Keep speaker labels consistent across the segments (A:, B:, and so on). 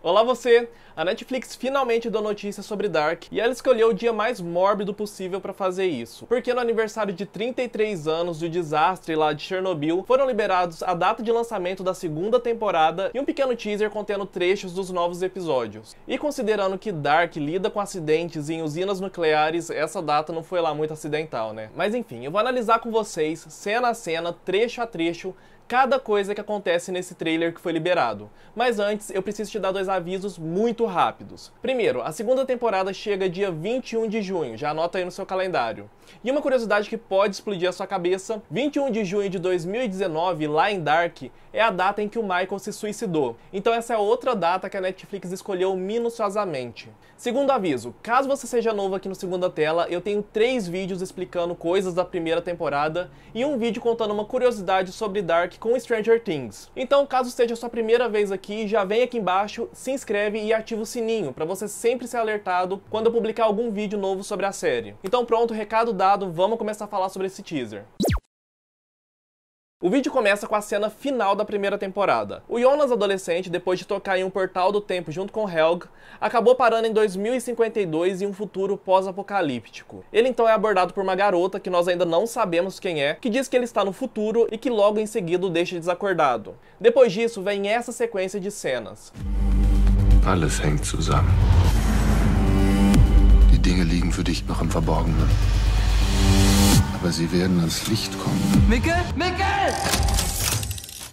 A: Olá você! A Netflix finalmente deu notícia sobre Dark e ela escolheu o dia mais mórbido possível para fazer isso. Porque no aniversário de 33 anos do desastre lá de Chernobyl, foram liberados a data de lançamento da segunda temporada e um pequeno teaser contendo trechos dos novos episódios. E considerando que Dark lida com acidentes em usinas nucleares, essa data não foi lá muito acidental, né? Mas enfim, eu vou analisar com vocês, cena a cena, trecho a trecho, cada coisa que acontece nesse trailer que foi liberado. Mas antes, eu preciso te dar dois avisos muito rápidos. Primeiro, a segunda temporada chega dia 21 de junho, já anota aí no seu calendário. E uma curiosidade que pode explodir a sua cabeça, 21 de junho de 2019, lá em Dark, é a data em que o Michael se suicidou. Então essa é outra data que a Netflix escolheu minuciosamente. Segundo aviso, caso você seja novo aqui no Segunda Tela, eu tenho 3 vídeos explicando coisas da primeira temporada e um vídeo contando uma curiosidade sobre Dark com Stranger Things. Então, caso seja a sua primeira vez aqui, já vem aqui embaixo, se inscreve e ativa o sininho, para você sempre ser alertado quando eu publicar algum vídeo novo sobre a série. Então pronto, recado dado, vamos começar a falar sobre esse teaser. O vídeo começa com a cena final da primeira temporada. O Jonas adolescente, depois de tocar em um portal do tempo junto com Helg, acabou parando em 2052 em um futuro pós-apocalíptico. Ele então é abordado por uma garota, que nós ainda não sabemos quem é, que diz que ele está no futuro e que logo em seguida o deixa desacordado. Depois disso, vem essa sequência de cenas.
B: Alles hängt zusammen. Die Dinge liegen für dich noch im Verborgenen. Aber sie werden ans Licht kommen.
C: Mikkel! Mikkel!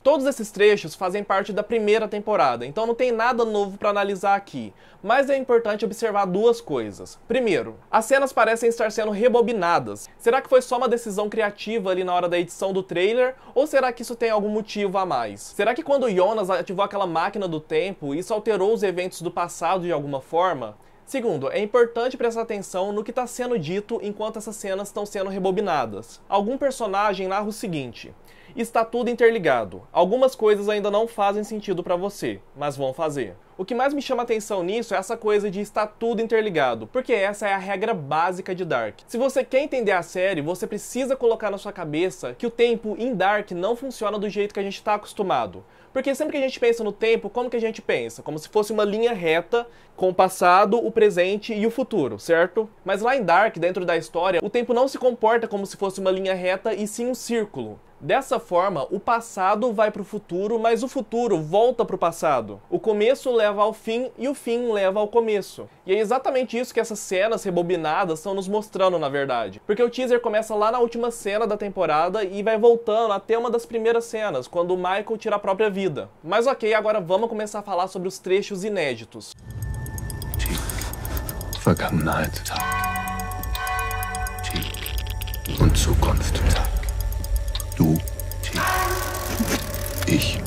A: Todos esses trechos fazem parte da primeira temporada, então não tem nada novo para analisar aqui. Mas é importante observar duas coisas. Primeiro, as cenas parecem estar sendo rebobinadas. Será que foi só uma decisão criativa ali na hora da edição do trailer? Ou será que isso tem algum motivo a mais? Será que quando o Jonas ativou aquela máquina do tempo, isso alterou os eventos do passado de alguma forma? Segundo, é importante prestar atenção no que está sendo dito enquanto essas cenas estão sendo rebobinadas. Algum personagem narra o seguinte: está tudo interligado. Algumas coisas ainda não fazem sentido para você, mas vão fazer. O que mais me chama a atenção nisso é essa coisa de estar tudo interligado, porque essa é a regra básica de Dark. Se você quer entender a série, você precisa colocar na sua cabeça que o tempo em Dark não funciona do jeito que a gente está acostumado. Porque sempre que a gente pensa no tempo, como que a gente pensa? Como se fosse uma linha reta com o passado, o presente e o futuro, certo? Mas lá em Dark, dentro da história, o tempo não se comporta como se fosse uma linha reta e sim um círculo. Dessa forma, o passado vai para o futuro, mas o futuro volta para o passado. O começo leva ao fim e o fim leva ao começo. E é exatamente isso que essas cenas rebobinadas estão nos mostrando, na verdade. Porque o teaser começa lá na última cena da temporada e vai voltando até uma das primeiras cenas, quando o Michael tira a própria vida. Mas ok, agora vamos começar a falar sobre os trechos inéditos.
B: Vergangenheit. Und Zukunft. Du. Ich.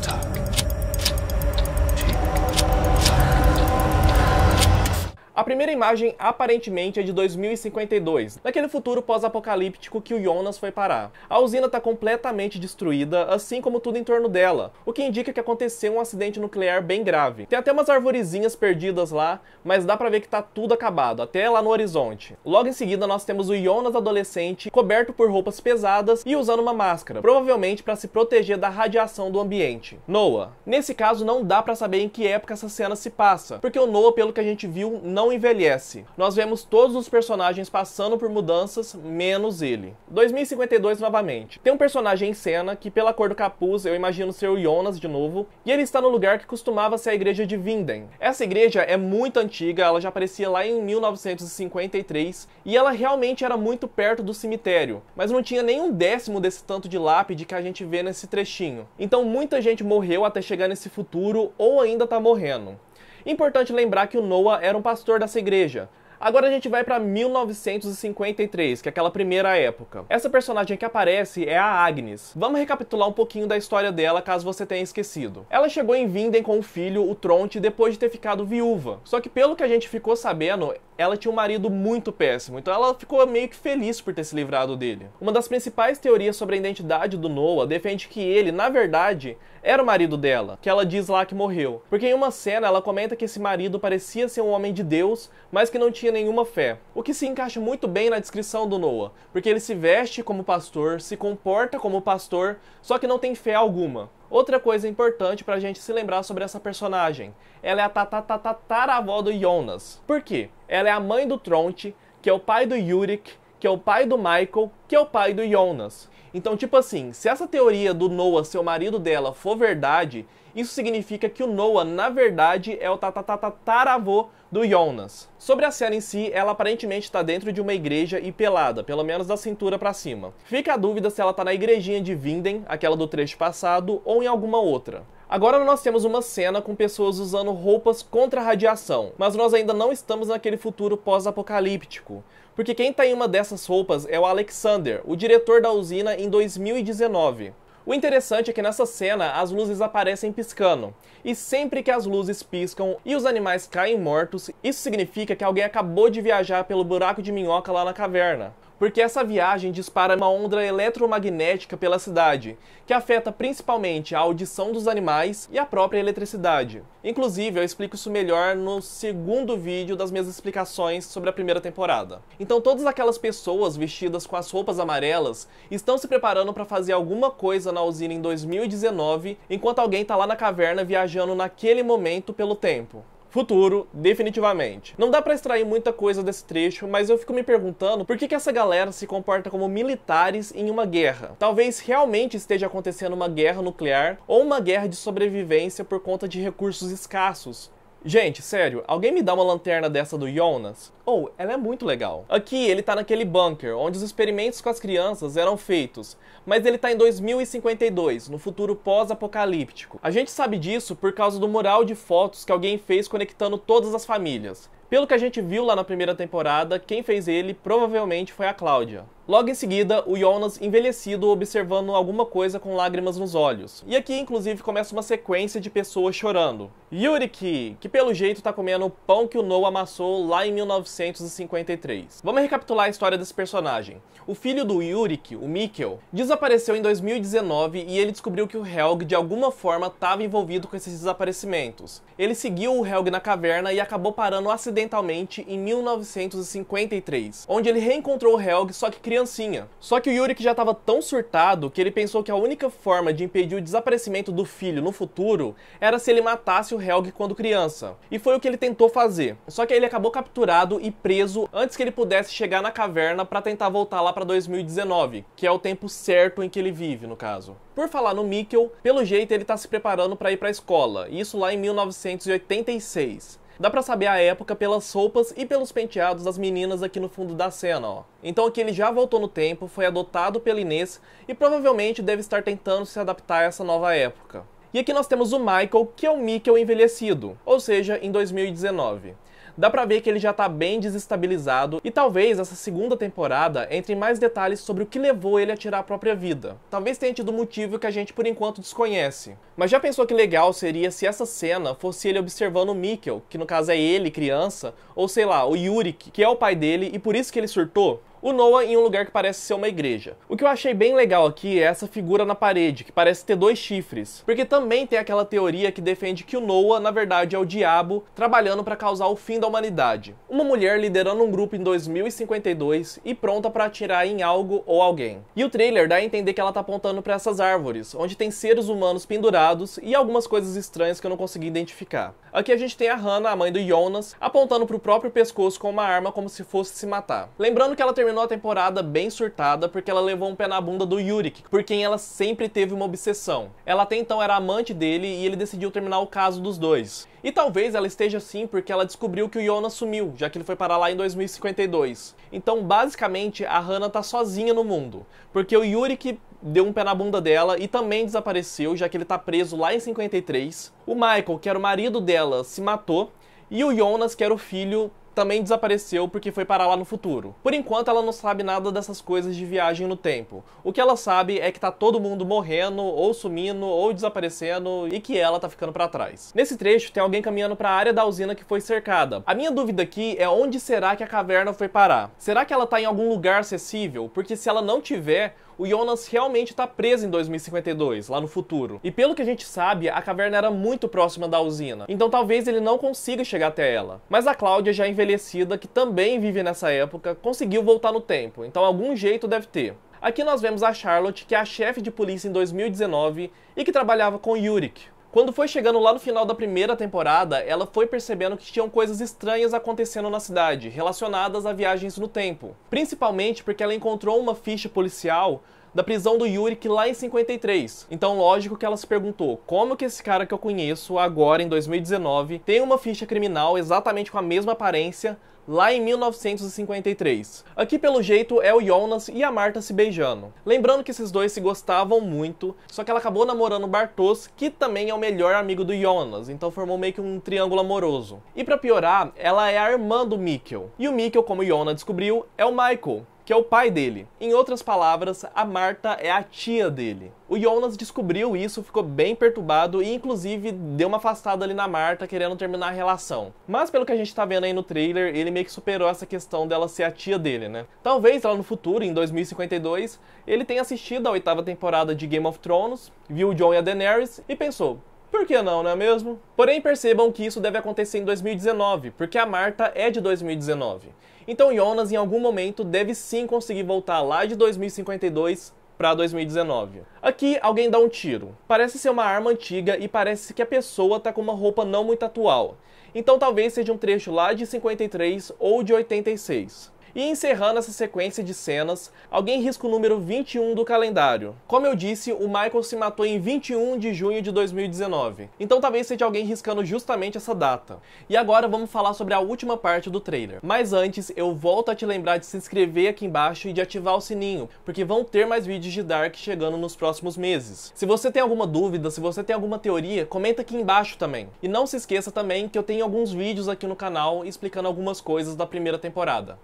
A: A primeira imagem aparentemente é de 2052, naquele futuro pós-apocalíptico que o Jonas foi parar. A usina está completamente destruída, assim como tudo em torno dela, o que indica que aconteceu um acidente nuclear bem grave. Tem até umas arvorezinhas perdidas lá, mas dá pra ver que tá tudo acabado, até lá no horizonte. Logo em seguida nós temos o Jonas adolescente, coberto por roupas pesadas e usando uma máscara, provavelmente para se proteger da radiação do ambiente. Noah. Nesse caso não dá pra saber em que época essa cena se passa, porque o Noah, pelo que a gente viu, não envelhece. Nós vemos todos os personagens passando por mudanças, menos ele. 2052 novamente. Tem um personagem em cena que, pela cor do capuz, eu imagino ser o Jonas de novo, e ele está no lugar que costumava ser a igreja de Vinden. Essa igreja é muito antiga, ela já aparecia lá em 1953, e ela realmente era muito perto do cemitério, mas não tinha nem um décimo desse tanto de lápide que a gente vê nesse trechinho. Então muita gente morreu até chegar nesse futuro, ou ainda tá morrendo. Importante lembrar que o Noah era um pastor dessa igreja. Agora a gente vai para 1953, que é aquela primeira época. Essa personagem que aparece é a Agnes. Vamos recapitular um pouquinho da história dela, caso você tenha esquecido. Ela chegou em Vinden com o filho, o Tronte, depois de ter ficado viúva. Só que pelo que a gente ficou sabendo, ela tinha um marido muito péssimo, então ela ficou meio que feliz por ter se livrado dele. Uma das principais teorias sobre a identidade do Noah defende que ele, na verdade, era o marido dela, que ela diz lá que morreu. Porque em uma cena ela comenta que esse marido parecia ser um homem de Deus, mas que não tinha tinha nenhuma fé, o que se encaixa muito bem na descrição do Noah, porque ele se veste como pastor, se comporta como pastor, só que não tem fé alguma. Outra coisa importante pra gente se lembrar sobre essa personagem, ela é a tataravó do Jonas. Por quê? Ela é a mãe do Tronte, que é o pai do Yurik, que é o pai do Michael, que é o pai do Jonas. Então, tipo assim, se essa teoria do Noah ser o marido dela for verdade, isso significa que o Noah, na verdade, é o tataravô do Jonas. Sobre a cena em si, ela aparentemente está dentro de uma igreja e pelada, pelo menos da cintura pra cima. Fica a dúvida se ela tá na igrejinha de Vinden, aquela do trecho passado, ou em alguma outra. Agora nós temos uma cena com pessoas usando roupas contra a radiação, mas nós ainda não estamos naquele futuro pós-apocalíptico, porque quem está em uma dessas roupas é o Alexander, o diretor da usina em 2019. O interessante é que nessa cena as luzes aparecem piscando, e sempre que as luzes piscam e os animais caem mortos, isso significa que alguém acabou de viajar pelo buraco de minhoca lá na caverna. Porque essa viagem dispara uma onda eletromagnética pela cidade, que afeta principalmente a audição dos animais e a própria eletricidade. Inclusive, eu explico isso melhor no segundo vídeo das minhas explicações sobre a primeira temporada. Então todas aquelas pessoas vestidas com as roupas amarelas estão se preparando para fazer alguma coisa na usina em 2019, enquanto alguém está lá na caverna viajando naquele momento pelo tempo. Futuro, definitivamente. Não dá pra extrair muita coisa desse trecho, mas eu fico me perguntando por que essa galera se comporta como militares em uma guerra. Talvez realmente esteja acontecendo uma guerra nuclear ou uma guerra de sobrevivência por conta de recursos escassos. Gente, sério, alguém me dá uma lanterna dessa do Jonas? Ela é muito legal. Aqui ele tá naquele bunker, onde os experimentos com as crianças eram feitos, mas ele tá em 2052, no futuro pós-apocalíptico. A gente sabe disso por causa do mural de fotos que alguém fez conectando todas as famílias. Pelo que a gente viu lá na primeira temporada, quem fez ele provavelmente foi a Cláudia. Logo em seguida, o Jonas envelhecido observando alguma coisa com lágrimas nos olhos. E aqui, inclusive, começa uma sequência de pessoas chorando. Yurik, que pelo jeito tá comendo o pão que o Noah amassou lá em 1953. Vamos recapitular a história desse personagem. O filho do Yurik, o Mikkel, desapareceu em 2019 e ele descobriu que o Helg de alguma forma estava envolvido com esses desaparecimentos. Ele seguiu o Helg na caverna e acabou parando acidentalmente em 1953, onde ele reencontrou o Helg, só que criancinha. Só que o Yurik já estava tão surtado que ele pensou que a única forma de impedir o desaparecimento do filho no futuro era se ele matasse o Helg quando criança. E foi o que ele tentou fazer. Só que aí ele acabou capturado e preso antes que ele pudesse chegar na caverna para tentar voltar lá para 2019, que é o tempo certo em que ele vive, no caso. Por falar no Mikkel, pelo jeito ele tá se preparando para ir para a escola, isso lá em 1986. Dá pra saber a época pelas roupas e pelos penteados das meninas aqui no fundo da cena, ó. Então aqui ele já voltou no tempo, foi adotado pela Inês e provavelmente deve estar tentando se adaptar a essa nova época. E aqui nós temos o Michael, que é o Mikkel envelhecido, ou seja, em 2019. Dá pra ver que ele já tá bem desestabilizado e talvez essa segunda temporada entre em mais detalhes sobre o que levou ele a tirar a própria vida. Talvez tenha tido motivo que a gente por enquanto desconhece. Mas já pensou que legal seria se essa cena fosse ele observando o Mikkel, que no caso é ele, criança, ou sei lá, o Yurik, que é o pai dele e por isso que ele surtou? O Noah em um lugar que parece ser uma igreja. O que eu achei bem legal aqui é essa figura na parede, que parece ter 2 chifres. Porque também tem aquela teoria que defende que o Noah, na verdade, é o diabo trabalhando para causar o fim da humanidade. Uma mulher liderando um grupo em 2052 e pronta para atirar em algo ou alguém. E o trailer dá a entender que ela tá apontando para essas árvores, onde tem seres humanos pendurados e algumas coisas estranhas que eu não consegui identificar. Aqui a gente tem a Hannah, a mãe do Jonas, apontando pro próprio pescoço com uma arma como se fosse se matar. Lembrando que ela terminou a temporada bem surtada porque ela levou um pé na bunda do Yurik, por quem ela sempre teve uma obsessão. Ela até então era amante dele e ele decidiu terminar o caso dos dois. E talvez ela esteja assim porque ela descobriu que o Jonas sumiu, já que ele foi parar lá em 2052. Então, basicamente, a Hannah tá sozinha no mundo, porque o Yurik deu um pé na bunda dela e também desapareceu, já que ele tá preso lá em 53. O Michael, que era o marido dela, se matou. E o Jonas, que era o filho, também desapareceu porque foi parar lá no futuro. Por enquanto ela não sabe nada dessas coisas de viagem no tempo. O que ela sabe é que tá todo mundo morrendo, ou sumindo, ou desaparecendo, e que ela tá ficando pra trás. Nesse trecho tem alguém caminhando pra área da usina que foi cercada. A minha dúvida aqui é onde será que a caverna foi parar? Será que ela tá em algum lugar acessível? Porque se ela não tiver, o Jonas realmente está preso em 2052, lá no futuro. E pelo que a gente sabe, a caverna era muito próxima da usina, então talvez ele não consiga chegar até ela. Mas a Cláudia, já envelhecida, que também vive nessa época, conseguiu voltar no tempo, então algum jeito deve ter. Aqui nós vemos a Charlotte, que é a chefe de polícia em 2019 e que trabalhava com Yurik. Quando foi chegando lá no final da primeira temporada, ela foi percebendo que tinham coisas estranhas acontecendo na cidade, relacionadas a viagens no tempo. Principalmente porque ela encontrou uma ficha policial da prisão do Yurik lá em 53. Então lógico que ela se perguntou, como que esse cara que eu conheço agora em 2019 tem uma ficha criminal exatamente com a mesma aparência lá em 1953. Aqui, pelo jeito, é o Jonas e a Marta se beijando. Lembrando que esses dois se gostavam muito, só que ela acabou namorando o Bartosz, que também é o melhor amigo do Jonas, então formou meio que um triângulo amoroso. E pra piorar, ela é a irmã do Mikkel. E o Mikkel, como o Jonas descobriu, é o Michael, que é o pai dele. Em outras palavras, a Marta é a tia dele. O Jonas descobriu isso, ficou bem perturbado e inclusive deu uma afastada ali na Marta, querendo terminar a relação. Mas pelo que a gente tá vendo aí no trailer, ele meio que superou essa questão dela ser a tia dele, né? Talvez lá no futuro, em 2052, ele tenha assistido a 8ª temporada de Game of Thrones, viu o Jon e a Daenerys e pensou, por que não, não é mesmo? Porém, percebam que isso deve acontecer em 2019, porque a Marta é de 2019. Então Jonas, em algum momento, deve sim conseguir voltar lá de 2052 para 2019. Aqui, alguém dá um tiro. Parece ser uma arma antiga e parece que a pessoa tá com uma roupa não muito atual. Então talvez seja um trecho lá de 53 ou de 86. E encerrando essa sequência de cenas, alguém risca o número 21 do calendário. Como eu disse, o Michael se matou em 21 de junho de 2019. Então talvez seja alguém riscando justamente essa data. E agora vamos falar sobre a última parte do trailer. Mas antes, eu volto a te lembrar de se inscrever aqui embaixo e de ativar o sininho, porque vão ter mais vídeos de Dark chegando nos próximos meses. Se você tem alguma dúvida, se você tem alguma teoria, comenta aqui embaixo também. E não se esqueça também que eu tenho alguns vídeos aqui no canal explicando algumas coisas da primeira temporada.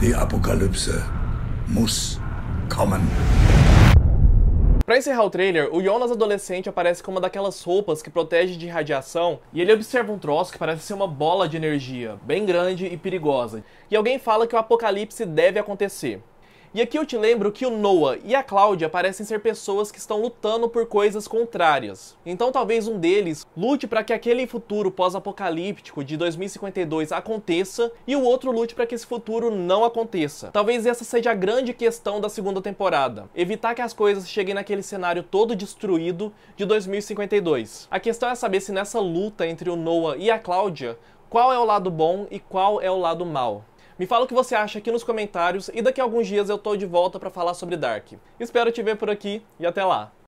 C: Die Apokalypse muss kommen.
A: Pra encerrar o trailer, o Jonas adolescente aparece com uma daquelas roupas que protege de radiação e ele observa um troço que parece ser uma bola de energia, bem grande e perigosa. E alguém fala que o apocalipse deve acontecer. E aqui eu te lembro que o Noah e a Cláudia parecem ser pessoas que estão lutando por coisas contrárias. Então talvez um deles lute para que aquele futuro pós-apocalíptico de 2052 aconteça e o outro lute para que esse futuro não aconteça. Talvez essa seja a grande questão da segunda temporada. Evitar que as coisas cheguem naquele cenário todo destruído de 2052. A questão é saber se nessa luta entre o Noah e a Cláudia, qual é o lado bom e qual é o lado mal. Me fala o que você acha aqui nos comentários e daqui a alguns dias eu tô de volta para falar sobre Dark. Espero te ver por aqui e até lá!